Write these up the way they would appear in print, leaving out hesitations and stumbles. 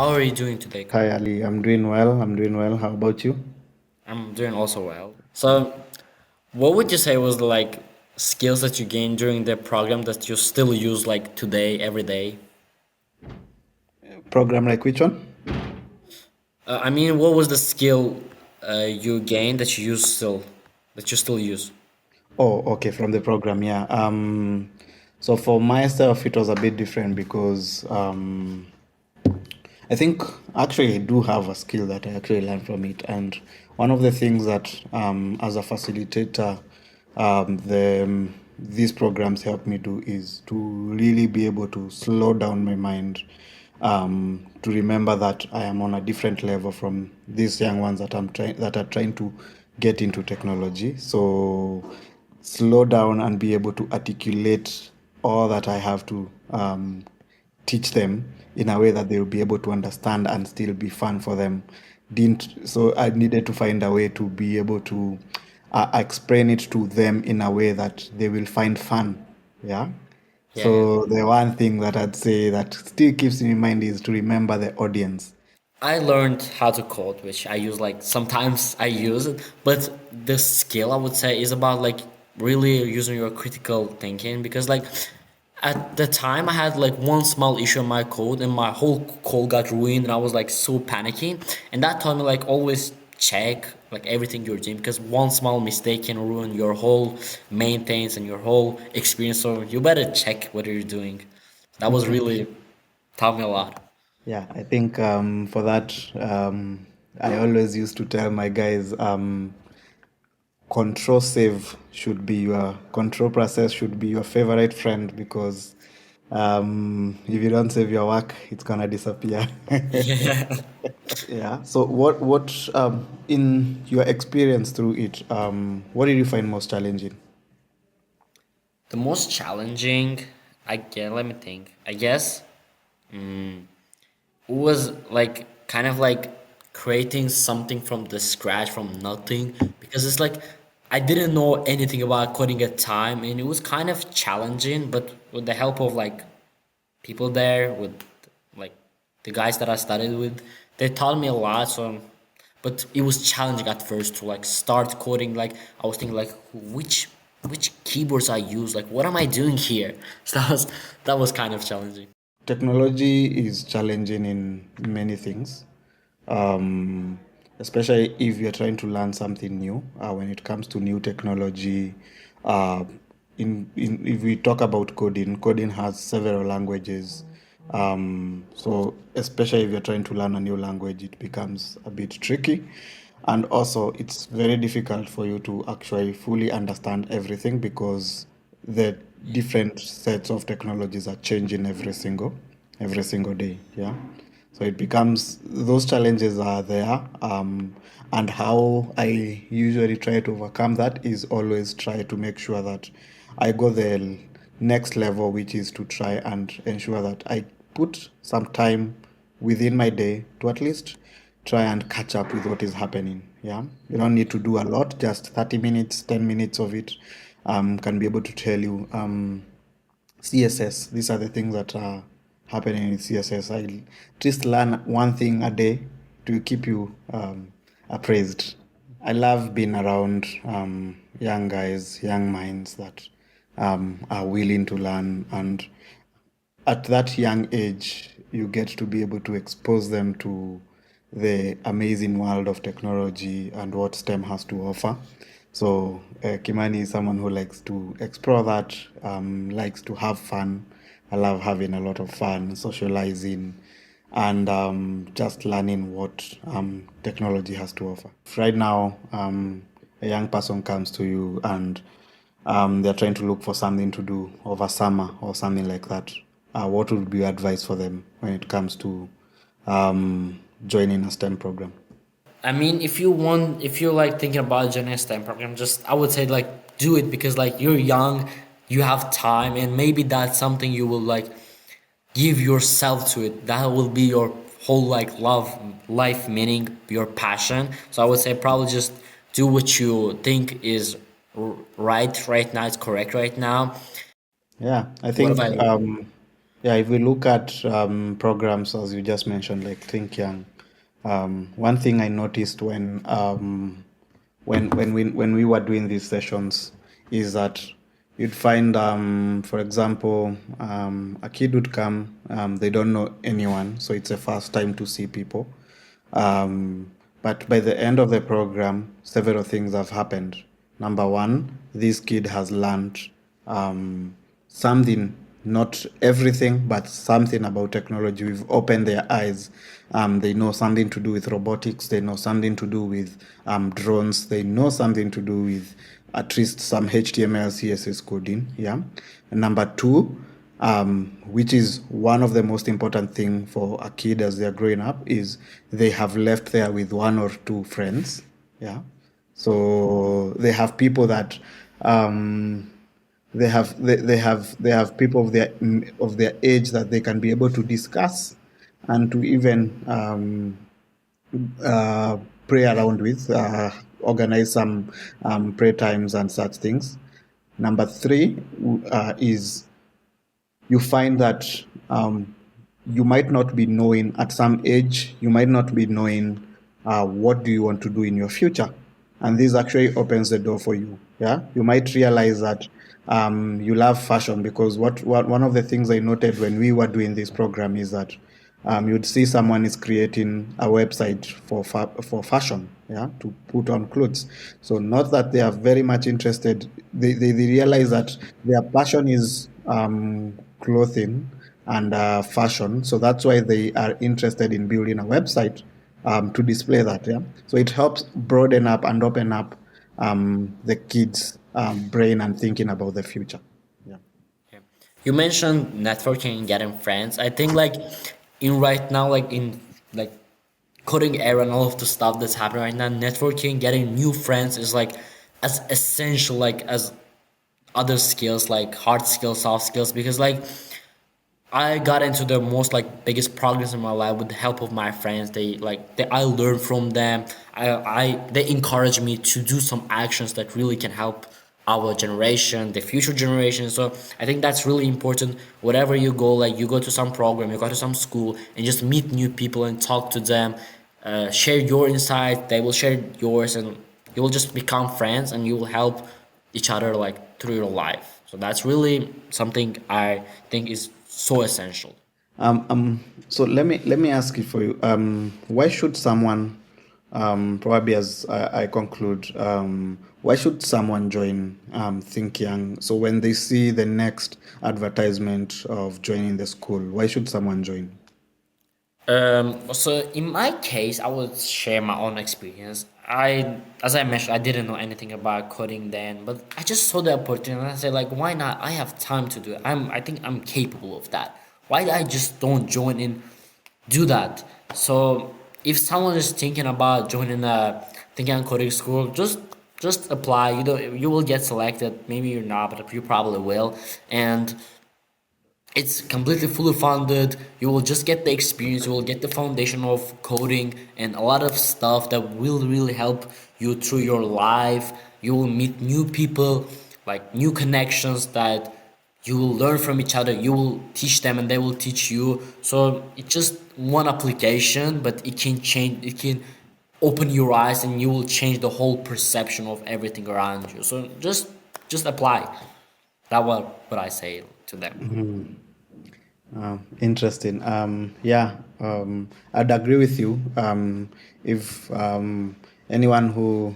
How are you doing today, Hi Kamani? Ali, I'm doing well. I'm doing well. How about you? I'm doing also well. So, what would you say was the like skills that you gained during the program that you still use like today, every day? Program like which one? I mean, what was the skill you gained that you still use? Oh, okay, from the program, yeah. So for myself, it was a bit different because I think actually I do have a skill that I actually learned from it, and one of the things that as a facilitator, these programs help me do is to really be able to slow down my mind, to remember that I am on a different level from these young ones that are trying to get into technology. So slow down and be able to articulate all that I have to teach them in a way that they will be able to understand and still be fun for them. Didn't so I needed to find a way to be able to explain it to them in a way that they will find fun. Yeah. Yeah, yeah. So the one thing that I'd say that still keeps me in mind is to remember the audience. I learned how to code, which I use like sometimes I use it, but the skill I would say is about like really using your critical thinking because like at the time I had like one small issue in my code and my whole code got ruined and I was like so panicking and that taught me like always check like everything you're doing because one small mistake can ruin your whole maintenance and your whole experience, so you better check what you're doing. That was really taught me a lot. Yeah, I think for that, I always used to tell my guys, control process should be your favorite friend because if you don't save your work, it's gonna disappear. Yeah. So what in your experience through it, what did you find most challenging? The most challenging, I guess, let me think. I guess it was like kind of like creating something from the scratch from nothing because it's like I didn't know anything about coding at time and it was kind of challenging, but with the help of like people there, with like the guys that I studied with, they taught me a lot. So, but it was challenging at first to like start coding. Like I was thinking like which keyboards I use, like what am I doing here? So that was kind of challenging. Technology is challenging in many things, um, especially if you're trying to learn something new. When it comes to new technology, uh, if we talk about coding, coding has several languages. So especially if you're trying to learn a new language, it becomes a bit tricky. And also, it's very difficult for you to actually fully understand everything because the different sets of technologies are changing every single day. Yeah. So it becomes those challenges are there. And how I usually try to overcome that is always try to make sure that I go the next level, which is to try and ensure that I put some time within my day to at least try and catch up with what is happening. Yeah. You don't need to do a lot, just 30 minutes, 10 minutes of it can be able to tell you. CSS. These are the things that are happening in CSS. I just learn one thing a day to keep you appraised. I love being around young guys, young minds that are willing to learn. And at that young age, you get to be able to expose them to the amazing world of technology and what STEM has to offer. So, Kimani is someone who likes to explore that, likes to have fun. I love having a lot of fun, socializing, and just learning what technology has to offer. Right now, a young person comes to you and they're trying to look for something to do over summer or something like that. What would be your advice for them when it comes to joining a STEM program? I mean, if you're like thinking about joining a STEM program, just I would say like do it because like you're young, you have time, and maybe that's something you will like give yourself to it. That will be your whole like love, life meaning, your passion. So I would say probably just do what you think is right now. It's correct right now. Yeah, I What think about you? Yeah, if we look at programs as you just mentioned, like ThinkYoung, one thing I noticed when we were doing these sessions is that you'd find, for example, a kid would come, they don't know anyone, so it's a first time to see people. But by the end of the program, several things have happened. Number one, this kid has learned something, not everything, but something about technology. We've opened their eyes. They know something to do with robotics. They know something to do with drones. They know something to do with at least some HTML, CSS coding. Yeah. And number two, which is one of the most important thing for a kid as they're growing up, is they have left there with one or two friends. Yeah. So they have people that they have people of their age that they can be able to discuss and to even uh, pray around with, organize some prayer times and such things. Number three is you find that you might not be knowing at some age, you might not be knowing what do you want to do in your future, and this actually opens the door for you. Yeah, you might realize that you love fashion, because what one of the things I noted when we were doing this program is that you'd see someone is creating a website for fashion, yeah, to put on clothes. So not that they are very much interested, they realize that their passion is clothing and fashion. So that's why they are interested in building a website to display that. Yeah. So it helps broaden up and open up the kids' brain and thinking about the future. Yeah. Yeah. You mentioned networking and getting friends. I think like in right now, like in like coding era and all of the stuff that's happening right now, networking, getting new friends is like as essential like as other skills like hard skills, soft skills, because like I got into the most like biggest progress in my life with the help of my friends. I learned from them. They encourage me to do some actions that really can help our generation, the future generation. So I think that's really important. Wherever you go, like you go to some program, you go to some school, and just meet new people and talk to them. Share your insights. They will share yours, and you will just become friends, and you will help each other like through your life. So that's really something I think is so essential. So let me ask you for you. Why should someone, probably as I conclude, why should someone join Think Young? So when they see the next advertisement of joining the school, why should someone join? So in my case, I would share my own experience. As I mentioned, I didn't know anything about coding then, but I just saw the opportunity and I said, like, why not? I have time to do it. I think I'm capable of that. Why I just don't join in, do that? So if someone is thinking about joining a thinking coding school, just apply. You will get selected. Maybe you're not, but you probably will. And it's completely fully funded. You will just get the experience, you will get the foundation of coding and a lot of stuff that will really help you through your life. You will meet new people, like new connections that you will learn from each other. You will teach them and they will teach you. So it's just one application, but it can change, it can open your eyes and you will change the whole perception of everything around you. So just apply. That what I say to them. Interesting. Yeah, I'd agree with you. If anyone who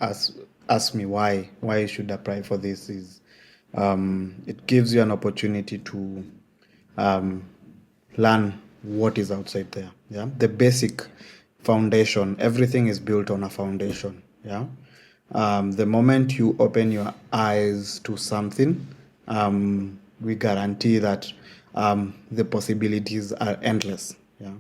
asks me why you should apply for this, is it gives you an opportunity to learn what is outside there. Yeah, the basic foundation. Everything is built on a foundation. Yeah, the moment you open your eyes to something, we guarantee that the possibilities are endless. Yeah.